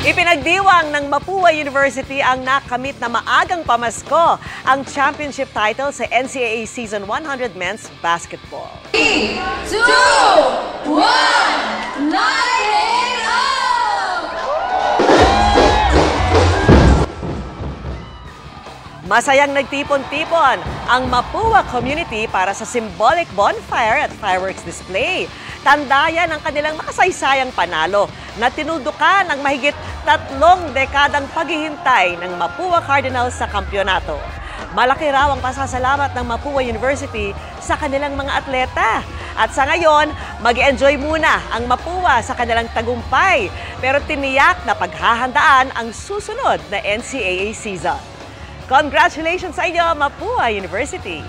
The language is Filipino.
Ipinagdiwang ng Mapua University ang nakamit na maagang pamasko ang championship title sa NCAA Season 100 Men's Basketball. 3, 2, 1, light it up! Masayang nagtipon-tipon ang Mapua community para sa symbolic bonfire at fireworks display. Tanda yan ang kanilang makasaysayang panalo na tinudukan ang mahigit 3 dekadang paghihintay ng Mapua Cardinals sa kampyonato. Malaki raw ang pasasalamat ng Mapua University sa kanilang mga atleta. At sa ngayon, mag-enjoy muna ang Mapua sa kanilang tagumpay. Pero tiniyak na paghahandaan ang susunod na NCAA season. Congratulations sa inyo, Mapua University!